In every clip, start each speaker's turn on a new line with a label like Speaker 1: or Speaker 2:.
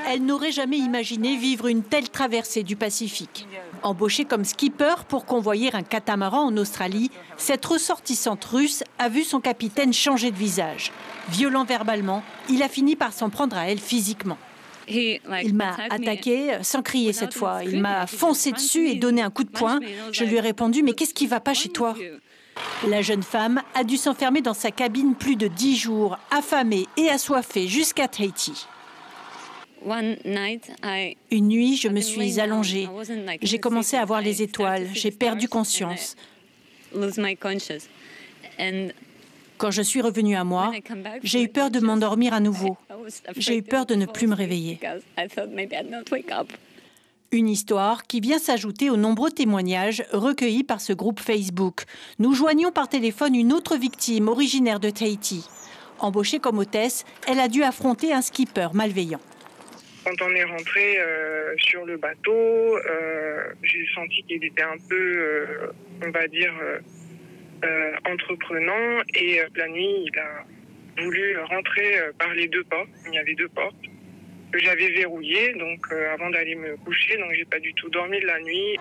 Speaker 1: Elle n'aurait jamais imaginé vivre une telle traversée du Pacifique. Embauchée comme skipper pour convoyer un catamaran en Australie, cette ressortissante russe a vu son capitaine changer de visage. Violent verbalement, il a fini par s'en prendre à elle physiquement. Il m'a attaqué sans crier cette fois. Il m'a foncé dessus et donné un coup de poing. Je lui ai répondu « Mais qu'est-ce qui ne va pas chez toi ?» La jeune femme a dû s'enfermer dans sa cabine plus de 10 jours, affamée et assoiffée jusqu'à Tahiti. Une nuit, je me suis allongée. J'ai commencé à voir les étoiles. J'ai perdu conscience. Quand je suis revenue à moi, j'ai eu peur de m'endormir à nouveau. J'ai eu peur de ne plus me réveiller. Une histoire qui vient s'ajouter aux nombreux témoignages recueillis par ce groupe Facebook. Nous joignons par téléphone une autre victime originaire de Tahiti. Embauchée comme hôtesse, elle a dû affronter un skipper malveillant.
Speaker 2: Quand on est rentré sur le bateau, j'ai senti qu'il était un peu, on va dire, entreprenant. Et la nuit, il a voulu rentrer par les deux portes. Il y avait deux portes que j'avais verrouillées, donc avant d'aller me coucher. Donc j'ai pas du tout dormi de la nuit.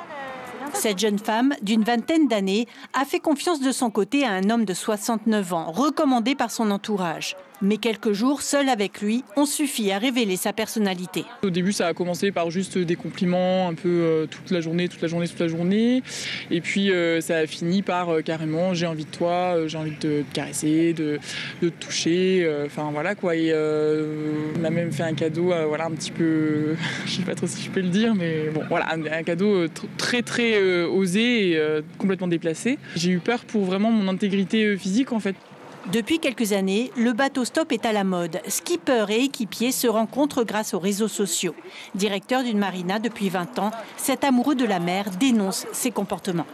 Speaker 1: Cette jeune femme d'une vingtaine d'années a fait confiance de son côté à un homme de 69 ans, recommandé par son entourage. Mais quelques jours, seule avec lui, ont suffi à révéler sa personnalité.
Speaker 3: Au début, ça a commencé par juste des compliments, un peu toute la journée. Et puis, ça a fini par carrément, j'ai envie de toi, j'ai envie de te caresser, de te toucher. Enfin, voilà quoi. Et on a même fait un cadeau, voilà, un petit peu, je sais pas trop si je peux le dire, mais bon, voilà, un cadeau très osé et complètement déplacé. J'ai eu peur pour vraiment mon intégrité physique, en fait.
Speaker 1: Depuis quelques années, le bateau stop est à la mode. Skippers et équipiers se rencontrent grâce aux réseaux sociaux. Directeur d'une marina depuis 20 ans, cet amoureux de la mer dénonce ses comportements.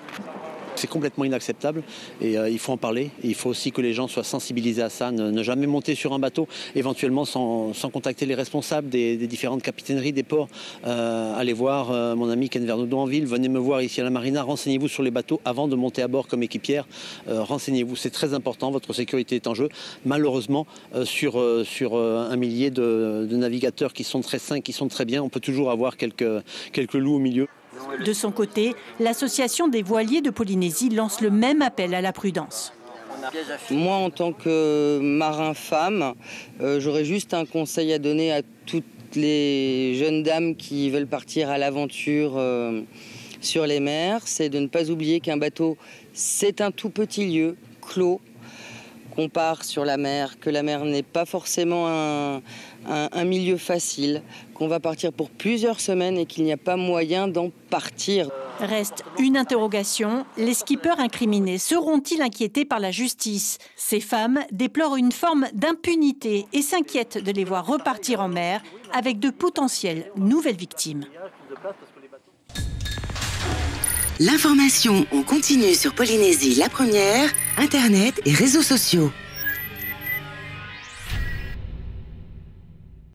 Speaker 4: C'est complètement inacceptable et il faut en parler. Et il faut aussi que les gens soient sensibilisés à ça, ne jamais monter sur un bateau, éventuellement sans contacter les responsables des différentes capitaineries des ports. Allez voir mon ami Ken Vernoudon en ville, venez me voir ici à la marina, renseignez-vous sur les bateaux avant de monter à bord comme équipière. Renseignez-vous, c'est très important, votre sécurité est en jeu. Malheureusement, sur un millier de navigateurs qui sont très sains, qui sont très bien, on peut toujours avoir quelques loups au milieu.
Speaker 1: De son côté, l'association des voiliers de Polynésie lance le même appel à la prudence.
Speaker 5: Moi, en tant que marin femme, j'aurais juste un conseil à donner à toutes les jeunes dames qui veulent partir à l'aventure sur les mers. C'est de ne pas oublier qu'un bateau, c'est un tout petit lieu, clos, qu'on part sur la mer, que la mer n'est pas forcément un milieu facile, qu'on va partir pour plusieurs semaines et qu'il n'y a pas moyen d'en partir.
Speaker 1: Reste une interrogation. Les skippers incriminés seront-ils inquiétés par la justice? Ces femmes déplorent une forme d'impunité et s'inquiètent de les voir repartir en mer avec de potentielles nouvelles victimes.
Speaker 6: L'information en continu sur Polynésie la première, Internet et réseaux sociaux.